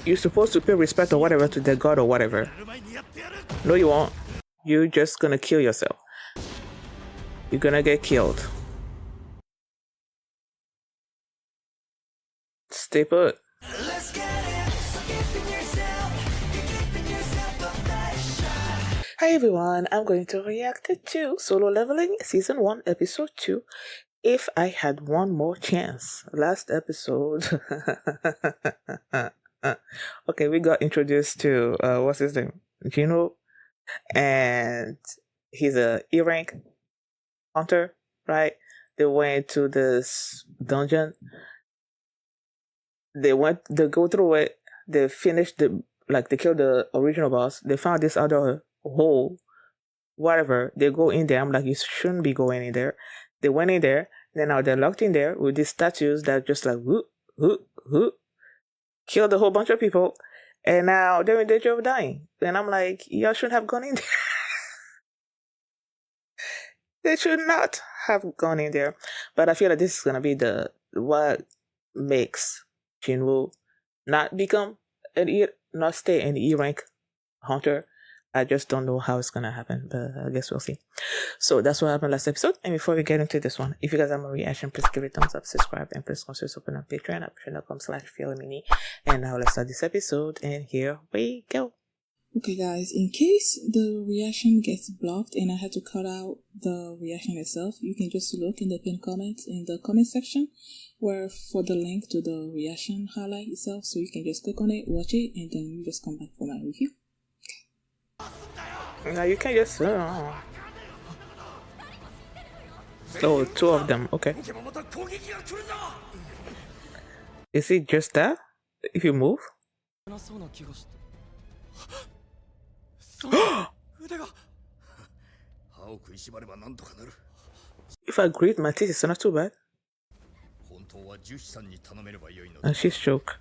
You're supposed to pay respect or whatever to the god or whatever. No, you won't. You're just gonna kill yourself. You're gonna get killed. Stay put. Hi everyone, I'm going to react to Solo Leveling Season 1 Episode 2, If I Had One More Chance. Last episode. Okay, we got introduced to, what's his name? Jinwoo. And he's a E-rank hunter, right? They went to this dungeon. They go through it. They finished they killed the original boss. They found this other hole, whatever. They go in there. I'm like, you shouldn't be going in there. They went in there. Then now they're locked in there with these statues that just like whoop, whoop, whoop, killed a whole bunch of people. And now they're in danger of dying. And I'm like, y'all shouldn't have gone in there. They should not have gone in there. But I feel like this is gonna be what makes Jinwoo not become not stay an E-rank hunter. I just don't know how it's gonna happen, but I guess we'll see. So that's what happened last episode. And before we get into this one, if you guys have a reaction, please give it a thumbs up, subscribe, and please consider open on Patreon at patreon.com/feelmini. And now let's start this episode, and here we go. Okay guys, in case the reaction gets blocked and I had to cut out the reaction itself, you can just look in the pinned comments in the comment section for the link to the reaction highlight itself, so you can just click on it, watch it, and then you just come back for my review. Now you can just oh, two of them, okay. Is it just that? If you move? If I grit my teeth, it's not too bad. And she's choked.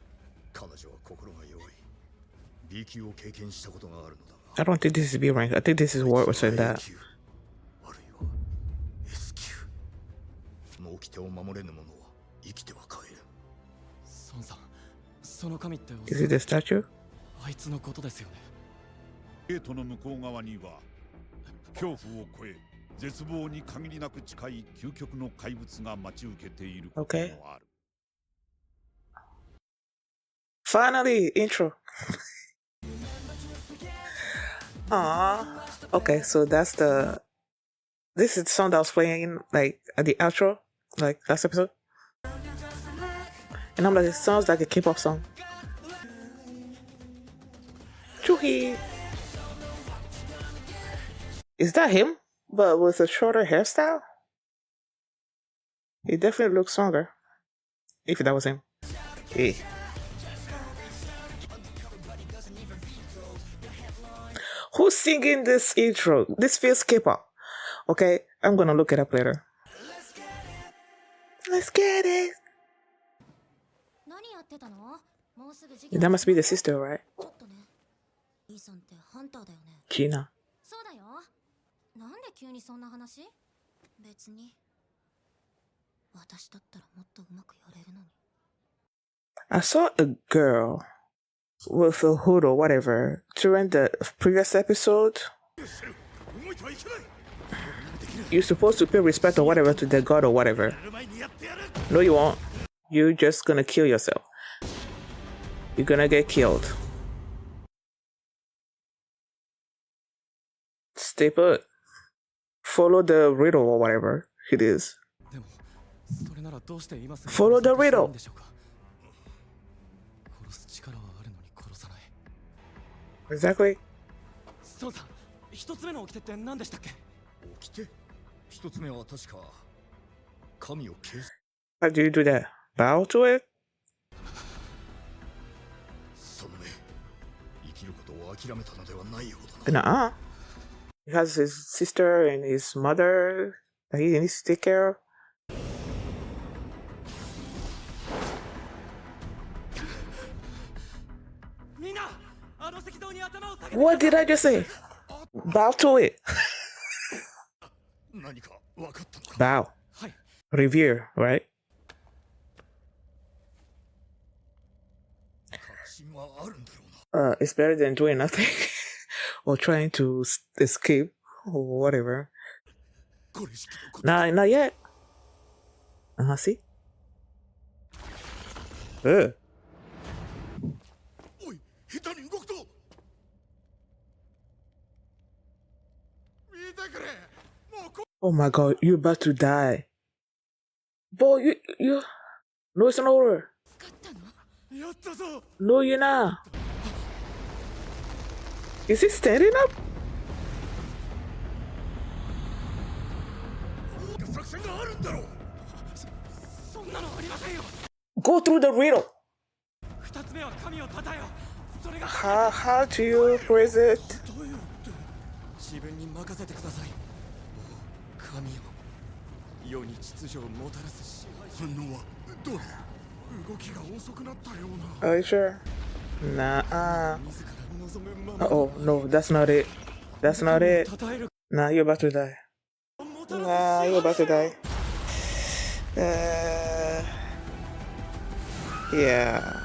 I don't think this is B rank. I think this is what was saying that. Is it the statue? ゲートの向こう側には恐怖を超え絶望に限りなく近い究極の怪物が待ち受けていることもある。Finally, intro. Ah, okay. So this is the song that was playing like at the outro, like last episode. And I'm like, it sounds like a K-pop song. Chuhi. Is that him? But with a shorter hairstyle? He definitely looks stronger. If that was him. Hey. Who's singing this intro? This feels K-pop. Okay, I'm gonna look it up later. Let's get it. That must be the sister, right? Jinah. I saw a girl with a hood or whatever during the previous episode. You're supposed to pay respect or whatever to the god or whatever. No, you won't. You're just gonna kill yourself. You're gonna get killed. Stay put. Follow the riddle or whatever it is. Follow the riddle. Exactly. How do you do that? Bow to it? Nuh-uh. He has his sister and his mother that he needs to take care of. What did I just say? Bow to it. Bow. Revere, right? It's better than doing nothing or trying to escape or whatever. Nah, not yet. See? Oh my god, you're about to die. Boy, you. No, it's not over. No, you're not. Is he standing up? Go through the riddle. How do you phrase it? Are you sure? Nah. Oh no, that's not it. That's not it. Nah, you're about to die. Nah, you're about to die. Yeah.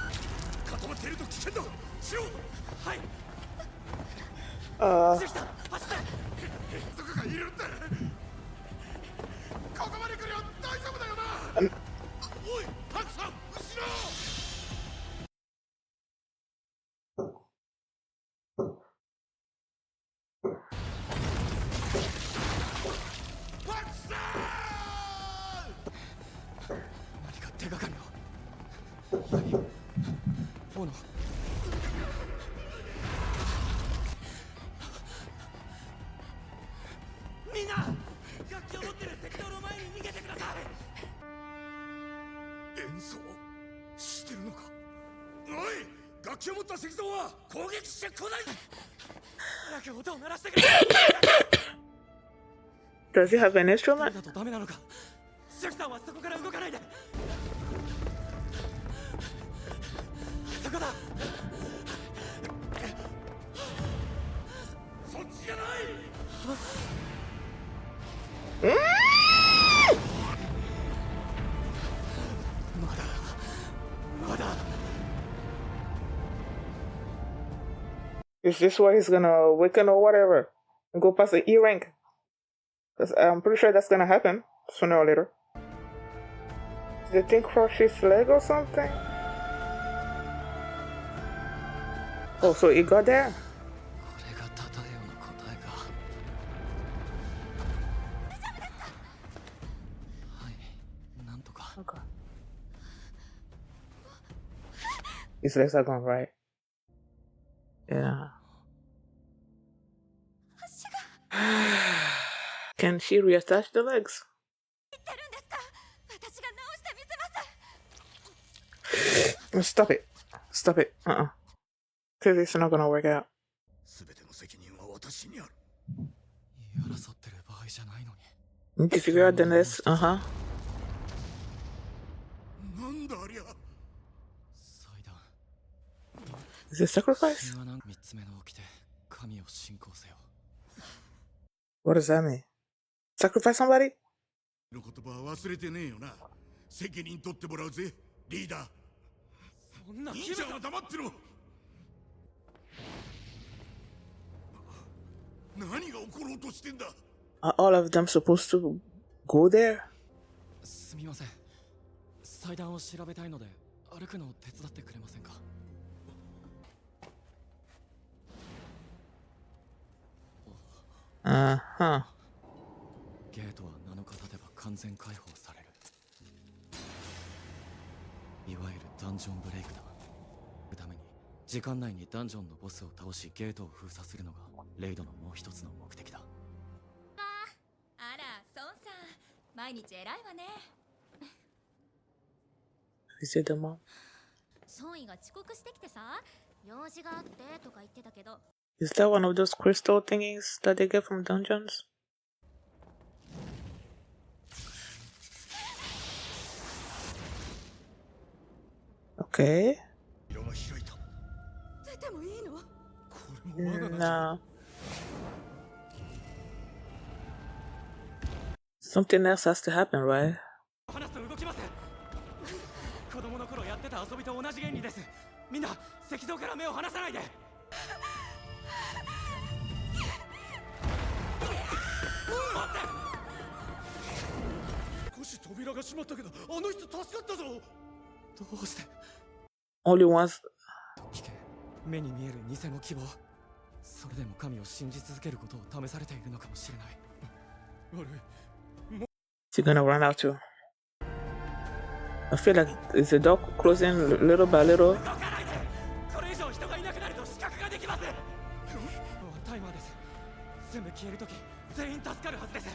Does he have an instrument? Is this why he's gonna awaken or whatever? And go past the E rank? Because I'm pretty sure that's gonna happen sooner or later. Did the thing crush his leg or something? Oh, so he got there? Okay. His legs are gone, right? Yeah. Can she reattach the legs? Stop it. Stop it. Clearly it's not gonna work out. Need to figure out the next. Is it sacrifice? What does that mean? Sacrifice somebody? Are all of them supposed to go there? Uh-huh. ゲートは7日経てば完全解放される。いわゆるダンジョンブレイクだ。ために時間内にダンジョンのボスを倒しゲートを封鎖するのがレイドのもう一つの目的だ。あら、孫さん、毎日偉いわね。Is it the mom? 孫医が遅刻してきてさ、用事があってとか言ってたけど。Is that one of those crystal thingies that they get from dungeons? Okay. No. Something else has to happen, right? みんな石像から目を離さないで。少し扉が閉まったけど、あの人助かったぞ。どうして Only once. 危険、目に見える偽の希望。それでも神を信じ続けることを試されているのかもしれない。She's gonna run out too. I feel like is the door closing little by little. これ以上人がいなくなると死角ができます。タイマーです。全部消えるとき全員助かるはずです。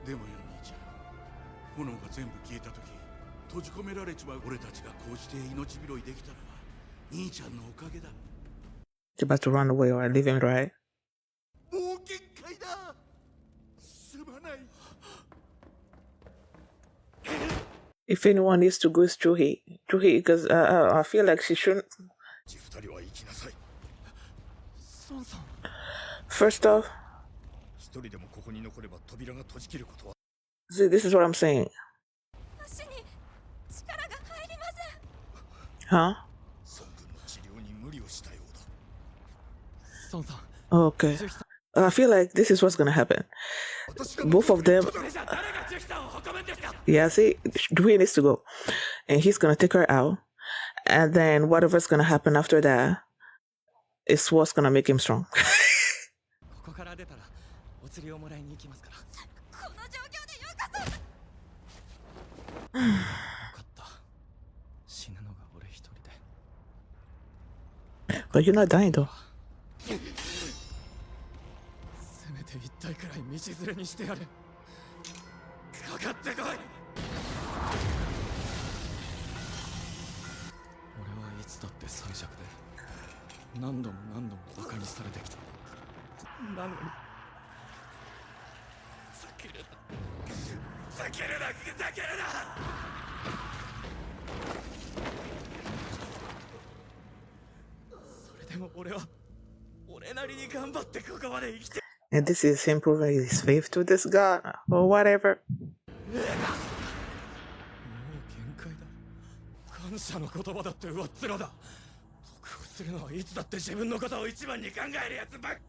でもよ兄ちゃん、炎が全部消えた時閉じ込められちまう俺たちがこうして命拾いできたのは兄ちゃんのおかげだ。 She's about to run away or leave him, right? もう限界だ。すまない。 If anyone needs to go, it's Juhi, because I feel like she shouldn't. 二人は生きなさい。ソンさん。 First off, 一人でもここに残れば扉が閉じ切ることは。 see, this is what I'm saying. 足に力が入りません。 Huh? 孫君の治療に無理をしたようだ。ソンさん。 Okay. I feel like this is what's gonna happen. Both of them. Yeah, see, Dwayne needs to go. And he's gonna take her out. And then whatever's gonna happen after that is what's gonna make him strong. ここから出たらお釣りをもらいに行きますから。この状況でよかった。よかった。死ぬのが俺一人で。 But you're not dying though. せめて一体くらい道連れにしてやれ。かかってこい。俺はいつだって最弱で何度もバカにされてきた。なのにふざけるな。それでも俺は俺なりに頑張ってここまで生きて。 And this is him proving his faith to this God or whatever. もう限界だ。感謝の言葉だって上っ面だ。得をするのはいつだって自分のことを一番に考えるやつばっか。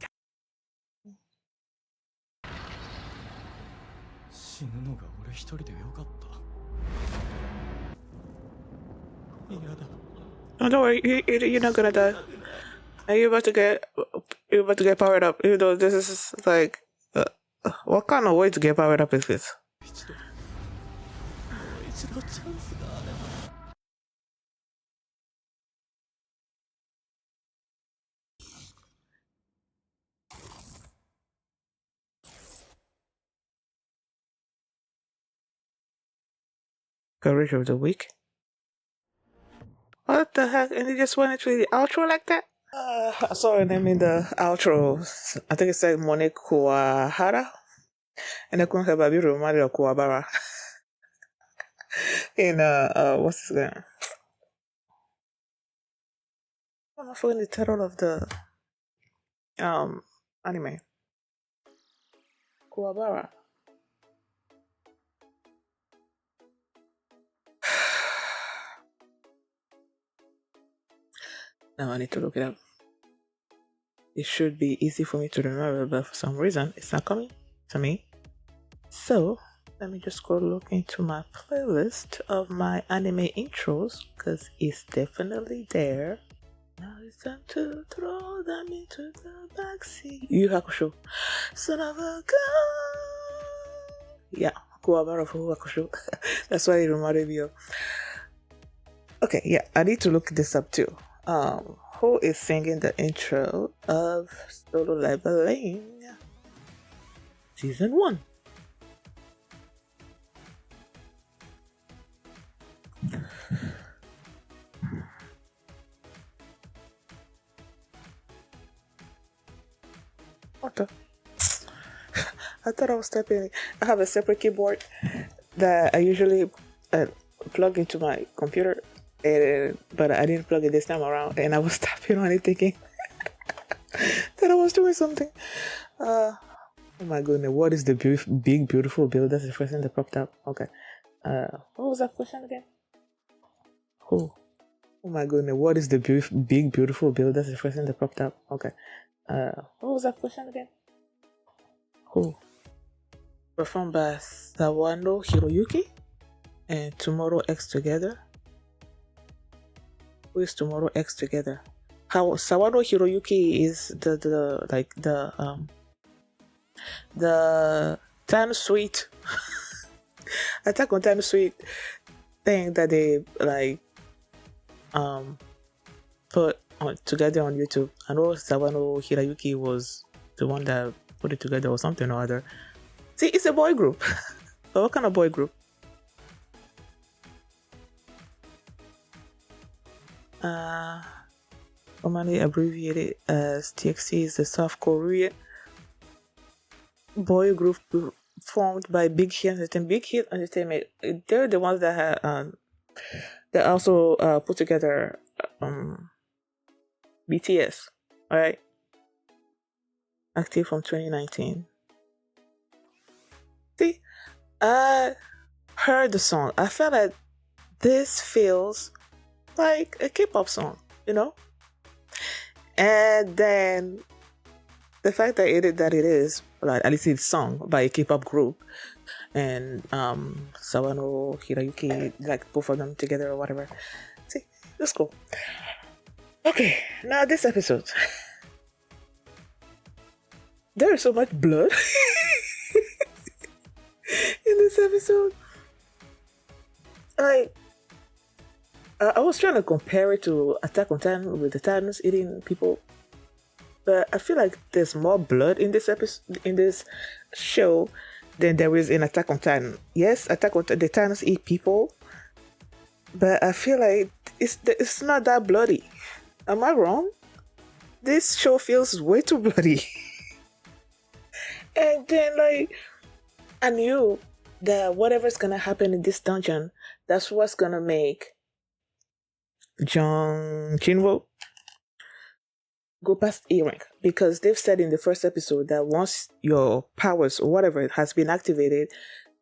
死ぬのが俺一人でよかった。嫌だ。 Oh, don't worry, you're not gonna die. And you're about to get powered up. Even though this is like, what kind of way to get powered up is this? 一度チャンスがあれば。 Courage of the week. What the heck? And he just went into the outro like that? I saw her name in the outro. I think it said Mone Kuwabara. And I couldn't help but be reminded of Kuwabara. In, what's his name? I'm not forgetting the title of the, anime. Kuwabara. Now I need to look it up. It should be easy for me to remember, but for some reason it's not coming to me. So let me just go look into my playlist of my anime intros, because it's definitely there. Now it's time to throw them into the backseat. Yu Hakusho. Son of a gun. Yeah, Kuwabara for Yu Hakusho. That's what it reminded me of. Okay, yeah, I need to look this up too. Who is singing the intro of Solo Leveling Season 1? What the? I thought I was typing. I have a separate keyboard that I usually plug into my computer. But I didn't plug it this time around, and I was tapping on it thinking that I was doing something. Oh my goodness, what is the big beautiful bill? That's the first thing that popped up. Okay. What was that question again? Who Oh my goodness, what is the big beautiful bill? That's the first thing that popped up. Okay. What was that question again? Who? Performed by Sawano Hiroyuki and Tomorrow X Together. Who is Tomorrow X Together? How Sawano Hiroyuki is the Time Suite Attack on Time Suite thing that they put together on YouTube. I know Sawano Hiroyuki was the one that put it together or something or other. See, it's a boy group. But what kind of boy group? Commonly abbreviated as TXT, is the South Korean boy group formed by Big Hit Entertainment. Big Hit Entertainment, they're the ones that that also put together BTS, alright? Active from 2019. See, I heard the song. I felt like this feels like a K-pop song, you know? And then the fact that it is, like, at least it's sung by a K-pop group, and Sawano Hiroyuki, like both of them together or whatever. See, that's cool. Okay, now this episode. There is so much blood in this episode. I was trying to compare it to Attack on Titan with the Titans eating people, but I feel like there's more blood in this episode, in this show, than there is in Attack on Titan. Yes, Attack on the Titans eat people, but I feel like it's not that bloody. Am I wrong? This show feels way too bloody. And then, like, I knew that whatever's gonna happen in this dungeon, that's what's gonna make Jinwoo go past E-rank, because they've said in the first episode that once your powers or whatever has been activated,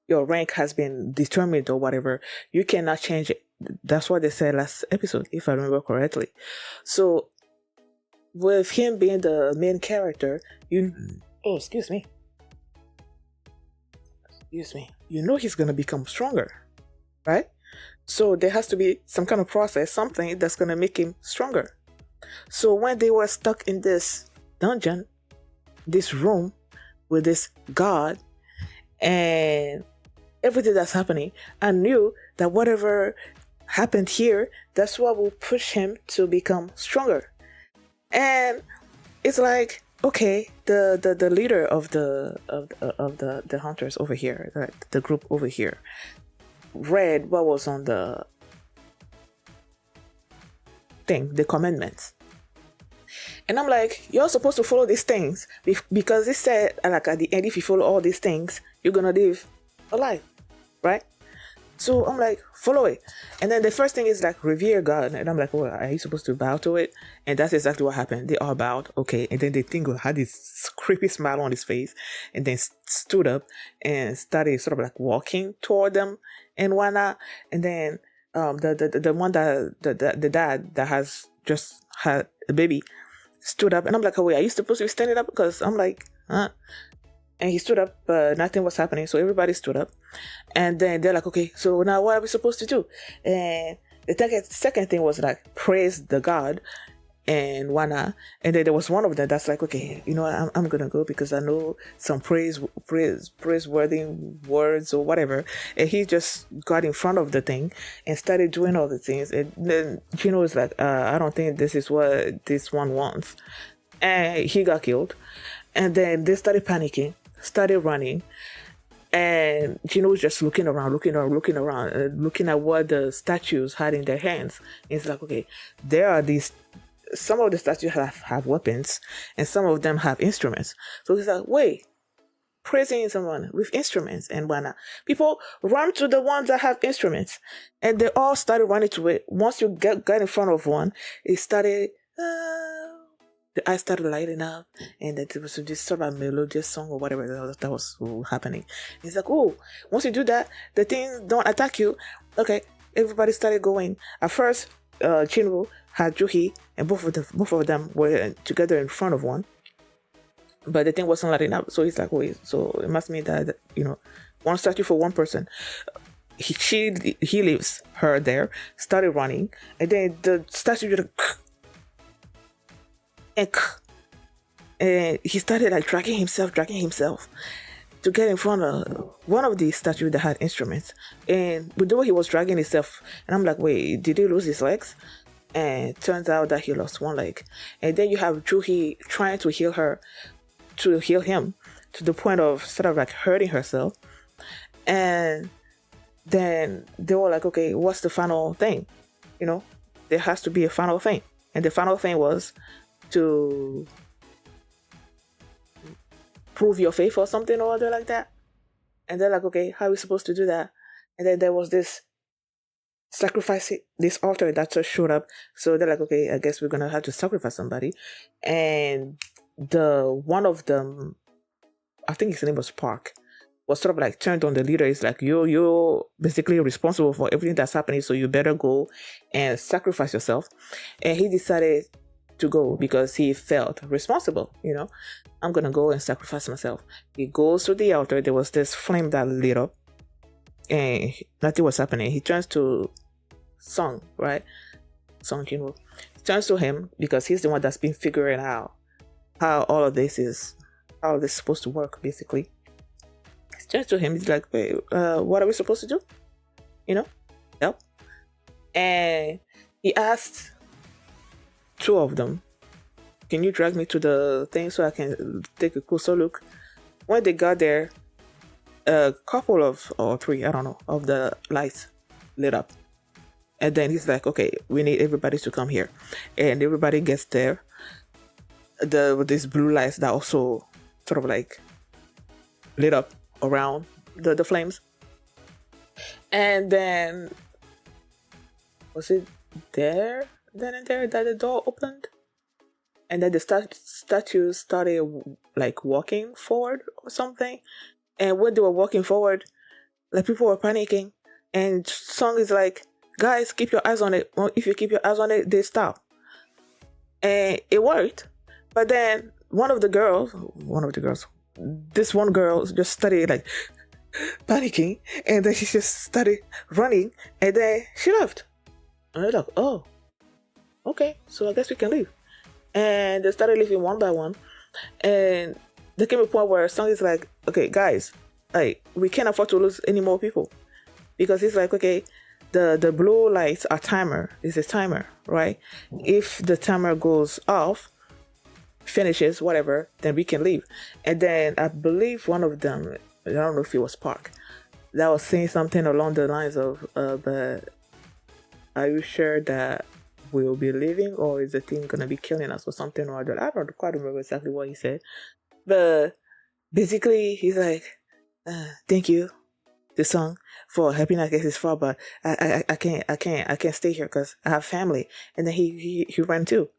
your rank has been determined or whatever, you cannot change it. That's what they said last episode, if I remember correctly. So with him being the main character, excuse me, you know he's gonna become stronger, right? So there has to be some kind of process, something that's gonna make him stronger. So when they were stuck in this dungeon, this room with this god and everything that's happening, I knew that whatever happened here, that's what will push him to become stronger. And it's like, okay, the leader of the hunters over here, the group over here, read what was on the thing, the commandments. And I'm like, you're supposed to follow these things because it said, like, at the end, if you follow all these things, you're gonna live alive, right? So I'm like, follow it. And then the first thing is like, revere God. And I'm like, well, are you supposed to bow to it? And that's exactly what happened. They all bowed, okay. And then the Tingle had this creepy smile on his face, and then stood up and started sort of like walking toward them and whatnot. And then the one that the dad that has just had a baby stood up, and I'm like, oh wait, are you supposed to be standing up? Because I'm like, huh? And he stood up, but nothing was happening, so everybody stood up. And then they're like, okay, so now what are we supposed to do? And the second thing was like, praise the God and whatnot. And then there was one of them that's like, okay, you know what, I'm gonna go because I know some praiseworthy words or whatever. And he just got in front of the thing and started doing all the things. And then Jinwoo was like, I don't think this is what this one wants. And he got killed. And then they started panicking, started running. And Jinwoo was just looking around, looking at what the statues had in their hands. And it's like, okay, there are these, some of the statues have weapons, and some of them have instruments. So he's like, wait, praising someone with instruments and whatnot. People run to the ones that have instruments, and they all started running to it. Once you got in front of one, it started, the eyes started lighting up, and then there was this sort of melodious song or whatever that was happening. It's like, oh, once you do that, the thing don't attack you. Okay, everybody started going. At first, Jinwoo had Juhi, and both of them were together in front of one. But the thing wasn't lighting up, so he's like, wait, so it must mean that one statue for one person. He leaves her there, started running, and then the statue just and he started like dragging himself to get in front of one of the statues that had instruments. And with the way he was dragging himself, and I'm like, wait, did he lose his legs? And it turns out that he lost one leg. And then you have Juhi trying to heal him to the point of sort of like hurting herself. And then they were like, okay, what's the final thing? There has to be a final thing. And the final thing was to prove your faith or something or other like that. And they're like, okay, how are we supposed to do that? And then there was this sacrifice, this altar that just showed up. So they're like, okay, I guess we're gonna have to sacrifice somebody. And one of them, I think his name was Park, was sort of like turned on the leader. He's like, you're basically responsible for everything that's happening, so you better go and sacrifice yourself. And he decided to go because he felt responsible. I'm gonna go and sacrifice myself. He goes to the altar. There was this flame that lit up, and nothing was happening. He turns to Sung, right? Sung Jinwoo. He turns to him because he's the one that's been figuring out how all of this is supposed to work, basically. He turns to him. He's like, "Wait, what are we supposed to do? Help?" And he asked two of them, can you drag me to the thing so I can take a closer look? When they got there, a couple of, or three, I don't know, of the lights lit up. And then he's like, okay, we need everybody to come here. And everybody gets there. With these blue lights that also sort of like lit up around the flames. And then, was it there and there that the door opened? And then the statues started like walking forward or something. And when they were walking forward, like people were panicking. And Song is like, guys, keep your eyes on it. Well, if you keep your eyes on it, they stop. And it worked. But then this one girl just started like panicking. And then she just started running. And then she left. And they're like, oh, okay, so I guess we can leave. And they started leaving one by one. And there came a point where Song is like, okay, guys, like, we can't afford to lose any more people. Because it's like, okay, the blue lights are is a timer, right? If the timer goes off, finishes, whatever, then we can leave. And then I believe one of them, I don't know if it was Park, that was saying something along the lines of, but are you sure that we'll be leaving, or is the thing gonna be killing us or something or other? I don't quite remember exactly what he said, but basically he's like, thank you to Song for helping us get this far, but I can't stay here because I have family. And then he ran too.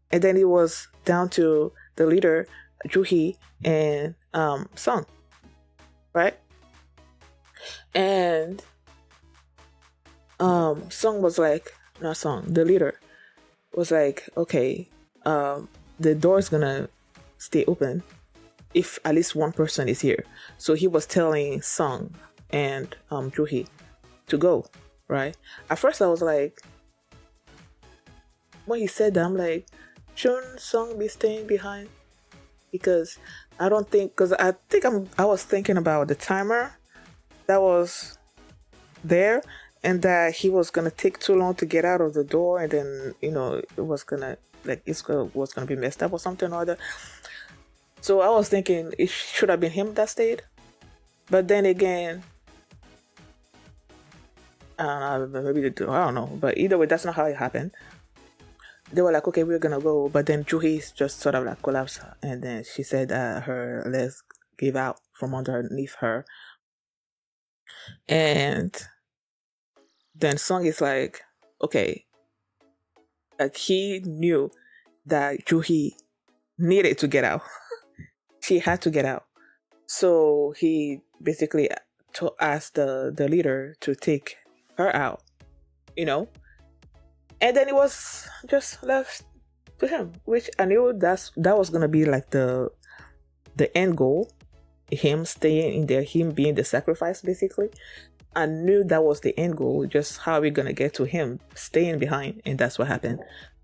And then it was down to the leader, Juhi, and Song, right? And Song was like, not Song, the leader was like, okay, the door's gonna stay open if at least one person is here. So he was telling Song and Juhi to go, right? At first I was like, when he said that, I'm like, shouldn't Song be staying behind? Because I was thinking about the timer that was there, and that he was gonna take too long to get out of the door, and then it was gonna be messed up or something or other. So I was thinking it should have been him that stayed. But then again, I don't know. But either way, that's not how it happened. They were like, okay, we're gonna go. But then Juhi just sort of like collapsed, and then she said her legs gave out from underneath her. And then Song is like, okay, like he knew that Juhi needed to get out. She had to get out. So he basically asked the leader to take her out, And then it was just left to him, which I knew that was gonna be like the end goal, him staying in there, him being the sacrifice basically. I knew that was the end goal, just how we're gonna get to him staying behind, and that's what happened.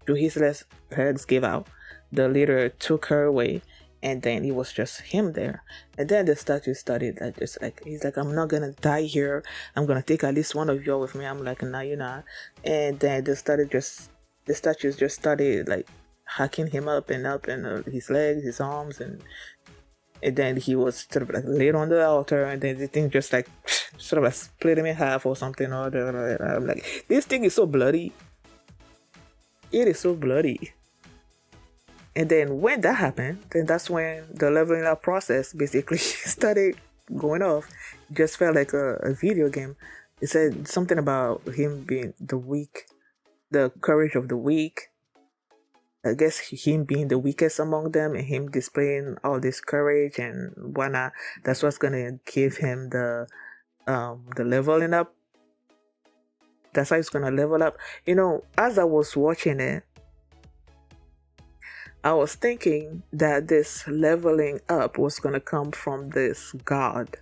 To his legs gave out, the leader took her away, and then it was just him there. And then the statue started like just like he's like, I'm not gonna die here. I'm gonna take at least one of you with me. I'm like, nah, you're not. And then the statues just started like hacking him up and his legs, his arms, and then he was sort of like laid on the altar, and then the thing just like sort of like split him in half or something or other. I'm like, this thing is so bloody. It is so bloody. And then when that happened, then that's when the leveling up process basically started going off. It just felt like a video game. It said something about him being the weak, the courage of the weak. I guess him being the weakest among them and him displaying all this courage and whatnot. That's what's gonna give him the leveling up. That's how he's gonna level up. You know, as I was watching it, I was thinking that this leveling up was gonna come from this god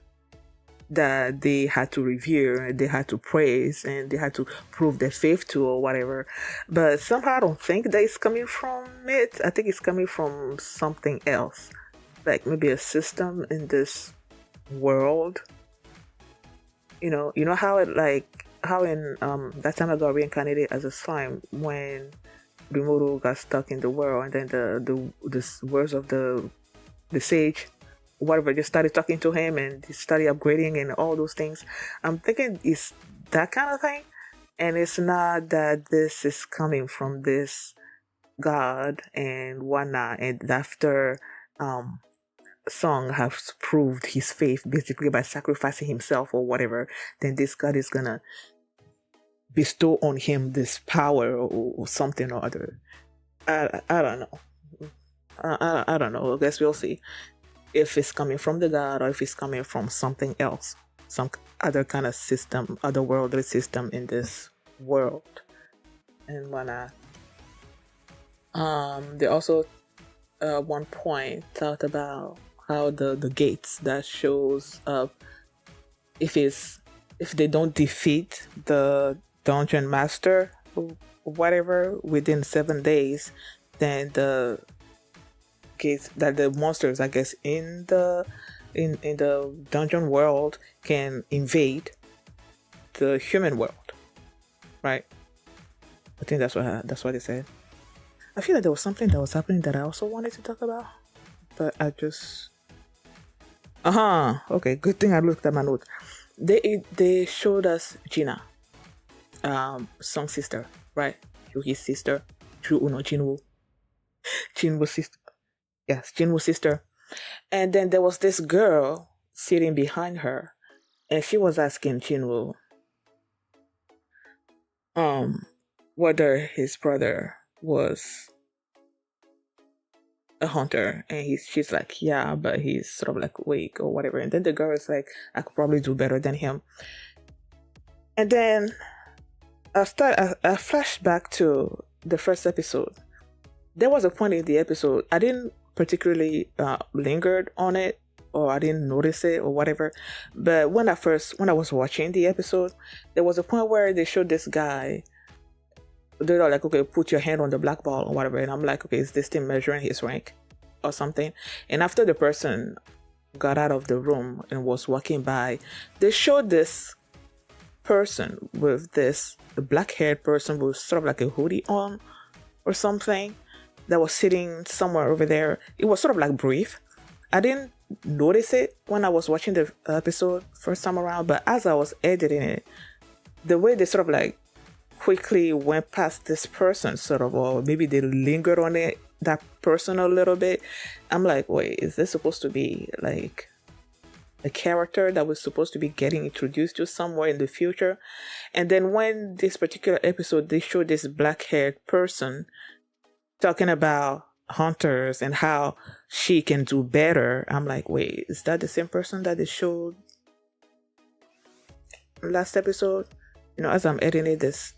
that they had to revere, they had to praise, and they had to prove their faith to or whatever. But somehow I don't think that it's coming from it. I think it's coming from something else. Like maybe a system in this world. You know how it like how in that time I got reincarnated as a slime when Rimuru got stuck in the world, and then the words of the sage, whatever, just started talking to him and he started upgrading and all those things. I'm thinking it's that kind of thing, and it's not that this is coming from this god and whatnot. And after Song has proved his faith basically by sacrificing himself or whatever, then this god is gonna bestow on him this power or something or other. I don't know. I don't know. I guess we'll see if it's coming from the god or if it's coming from something else, some other kind of system, otherworldly system in this world. And whatnot. They also one point talked about how the gates that shows up if they don't defeat the dungeon master or whatever within 7 days, then the gates that the monsters, I guess, in the dungeon world can invade the human world, right? I think that's what they said. I feel like there was something that was happening that I also wanted to talk about, but I just okay, good thing I looked at my notes. They showed us Jinah, Song's sister, right? Yuki's sister, Jinwoo's sister. Yes, Jinwoo's sister. And then there was this girl sitting behind her, and she was asking Jinwoo, whether his brother was a hunter, and she's like, yeah, but he's sort of like weak or whatever. And then the girl is like, I could probably do better than him. And then I flashed back to the first episode. There was a point in the episode I didn't particularly lingered on it, or I didn't notice it or whatever. But when I was watching the episode, there was a point where they showed this guy. They're like, okay, put your hand on the black ball or whatever. And I'm like, okay, is this thing measuring his rank or something? And after the person got out of the room and was walking by, they showed this person with this black-haired person with sort of like a hoodie on or something that was sitting somewhere over there. It was sort of like brief. I didn't notice it when I was watching the episode first time around, but as I was editing it, the way they sort of like quickly went past this person sort of, or maybe they lingered on that person a little bit. I'm like, wait, is this supposed to be like a character that was supposed to be getting introduced to somewhere in the future? And then when this particular episode, they showed this black-haired person talking about hunters and how she can do better, I'm like, wait, is that the same person that they showed last episode? as I'm editing this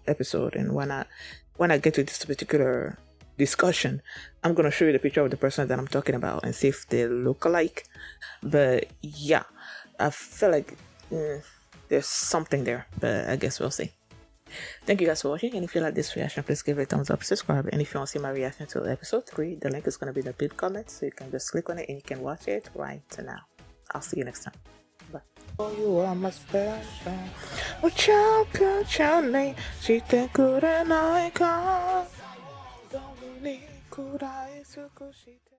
episode, and when I get to this particular discussion, I'm gonna show you the picture of the person that I'm talking about and see if they look alike. But yeah, I feel like there's something there, but I guess we'll see. Thank you guys for watching, and if you like this reaction, please give it a thumbs up, subscribe, and if you want to see my reaction to episode 3, the link is going to be in the pinned comment, so you can just click on it and you can watch it right now. I'll see you next time. Bye. Oh, you are my special. Champion, she think good and I can't.